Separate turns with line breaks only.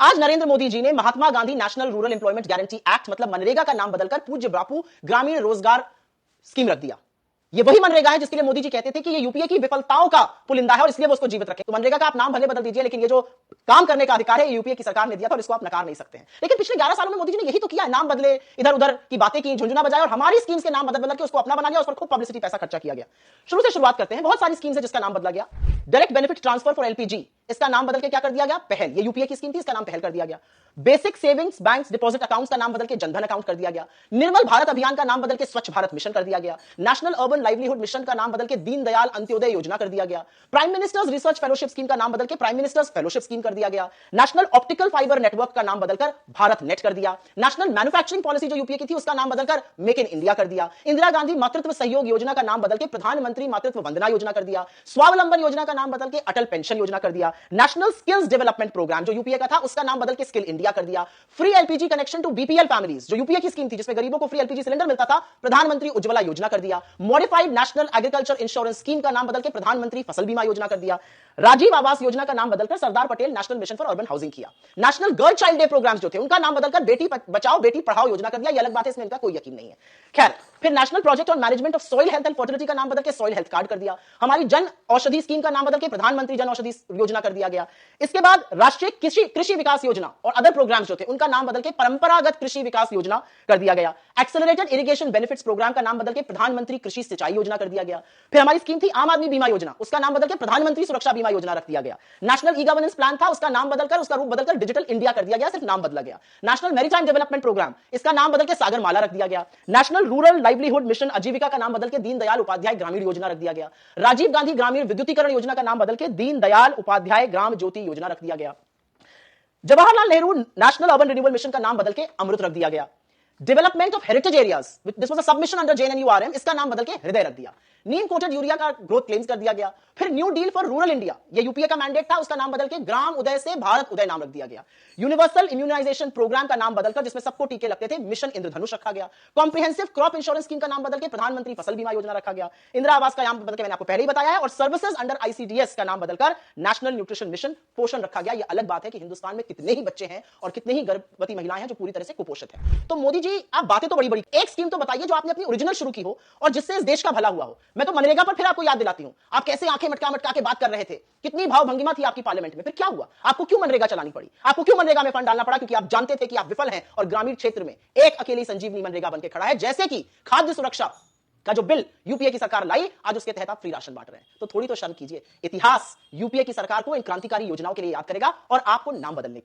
आज नरेंद्र मोदी जी ने Mahatma Gandhi national rural employment guarantee act मतलब मनरेगा का नाम बदलकर पूज्य बापू ग्रामीण रोजगार स्कीम रख दिया। ये वही मनरेगा है जिसके लिए मोदी जी कहते थे कि ये यूपीए की विफलताओं का पुलिंदा है और इसलिए वो उसको जीवित रखे। तो मनरेगा का आप नाम भले बदल दीजिए, लेकिन ये जो काम करने का अधिकार है ये यूपीए की सरकार ने दिया था और इसको आप नकार नहीं सकते हैं। लेकिन पिछले 11 सालों में मोदी जी ने यही तो किया है, नाम बदले, इधर उधर की बातें की, झुंझुना बजाया और हमारी स्कीम्स के नाम बदल के उसको अपना बना लिया, उस पर खूब पब्लिसिटी पैसा खर्चा किया गया। शुरू से शुरुआत करते हैं। बहुत सारी स्कीम्स है जिसका नाम बदला गया। Direct benefit transfer for LPG, इसका नाम बदल के क्या कर दिया गया? पहल। ये यूपीए की स्कीम थी, इसका नाम पहल कर दिया गया। Basic savings bank deposit accounts का नाम बदल के जनधन अकाउंट कर दिया गया। निर्मल भारत अभियान का नाम बदल के स्वच्छ भारत मिशन कर दिया गया। नेशनल अर्बन लाइवलीहुड मिशन का नाम बदल के दीनदयाल अंत्योदय योजना कर दिया गया। Prime ministers research fellowship scheme का नाम बदल के प्राइम मिनिस्टर्स फेलोशिप स्कीम कर दिया गया। नेशनल ऑप्टिकल फाइबर नेटवर्क का नाम बदलकर भारत नेट कर दिया। नेशनल मैन्युफैक्चरिंग पॉलिसी जो यूपीए की थी उसका नाम बदलकर मेक इन इंडिया कर दिया। इंदिरा गांधी मातृत्व सहयोग योजना का नाम बदल के प्रधानमंत्री मातृत्व वंदना योजना कर दिया। स्वावलंबन योजना का नाम बदल के अटल पेंशन योजना कर दिया। नेशनल स्किल्स डेवलपमेंट प्रोग्राम जो यूपीए का था उसका नाम बदल के स्किल इंडिया कर दिया। Free LPG connection to BPL families जो यूपीए की स्कीम थी जिसमें गरीबों को फ्री एलपीजी सिलेंडर मिलता था, प्रधानमंत्री उज्ज्वला योजना कर दिया। Modified national agriculture insurance scheme का नाम बदल के प्रधानमंत्री फसल बीमा योजना कर दिया। राजीव आवास योजना का नाम बदलकर Sardar Patel national mission for urban housing किया। National girl child day programmes जो थे उनका नाम बदलकर बेटी बचाओ बेटी पढ़ाओ योजना कर दिया। ये अलग बात है, इसमें इनका कोई यकीन नहीं है। खैर, फिर national project on management of soil health and fertility का नाम बदल के सॉइल हेल्थ कार्ड कर दिया। हमारी जन औषधि स्कीम का नाम बदल के प्रधानमंत्री जन औषधि योजना कर दिया गया। इसके बाद राष्ट्रीय कृषि विकास योजना और अदर प्रोग्राम्स जो थे उनका नाम बदल के परंपरागत कृषि विकास योजना कर दिया गया। एक्सेलरेटेड इरिगेशन बेनिफिट्स प्रोग्राम का नाम बदल के प्रधानमंत्री कृषि सिंचाई योजना कर दिया गया। फिर हमारी स्कीम थी आम आदमी बीमा योजना, उसका नाम बदल के प्रधानमंत्री सुरक्षा बीमा योजना रख दिया गया। नेशनल ई गवर्नेंस प्लान था, उसका नाम बदलकर उसका रूप बदलकर डिजिटल इंडिया कर दिया गया, सिर्फ नाम बदला गया। नेशनल मैरीटाइम डेवलपमेंट प्रोग्राम, इसका नाम बदल के सागर माला रख दिया गया। नेशनल रूरल लाइवलीहुड मिशन आजीविका का नाम बदल के दीनदयाल उपाध्याय ग्रामीण योजना रख दिया गया। राजीव गांधी ग्रामीण विद्युतीकरण योजना का नाम बदल के दीनदयाल उपाध्याय ग्राम ज्योति योजना रख दिया गया। Jawaharlal Nehru national urban renewal mission का नाम बदल के अमृत रख दिया गया। Development of heritage areas, this was a submission under JNURM, इसका नाम बदल के हृदय रख दिया। नीम कोटेड यूरिया का ग्रोथ क्लेम्स कर दिया गया। फिर new deal for rural India, ये यूपीए का मैंडेट था, उसका नाम बदल के ग्राम उदय से भारत उदय नाम रख दिया गया। यूनिवर्सल इम्यूनाइजेशन प्रोग्राम का नाम बदलकर जिसमें सबको टीके लगते थे मिशन इंद्रधनुष रखा गया। कॉम्प्रिहेंसिव क्रॉप इंश्योरेंस स्कीम का नाम बदल के प्रधानमंत्री फसल बीमा योजना रखा गया। इंदिरा आवास का नाम बदल के मैंने आपको पहले ही बताया है और सर्विसेज अंडर आईसीडीएस का नाम बदलकर नेशनल न्यूट्रिशन मिशन पोषण रखा गया। यह अलग बात है कि हिंदुस्तान में कितने ही बच्चे हैं और कितने ही गर्भवती महिलाएं हैं जो पूरी तरह से कुपोषित है। तो मोदी जी, आप बातें तो बड़ी बड़ी, एक स्कीम तो बताइए जो आपने अपनी ओरिजिनल शुरू की हो और जिससे इस देश का भला हुआ हो। मैं तो मनरेगा पर फिर आपको याद दिलाती हूं, आप कैसे आंखें मटका मटका के बात कर रहे थे, कितनी भाव भंगिमा थी आपकी पार्लियामेंट में। फिर क्या हुआ? आपको क्यों मनरेगा चलानी पड़ी? आपको क्यों मनरेगा में फंड डालना पड़ा? क्योंकि आप जानते थे कि आप विफल हैं और ग्रामीण क्षेत्र में एक अकेली संजीवनी मनरेगा बनकर खड़ा है। जैसे कि खाद्य सुरक्षा का जो बिल यूपीए की सरकार लाई, आज उसके तहत आप फ्री राशन बांट रहे हैं। तो थोड़ी तो शर्म कीजिए। इतिहास यूपीए की सरकार को इन क्रांतिकारी योजनाओं के लिए याद करेगा और आपको नाम बदलने के लिए।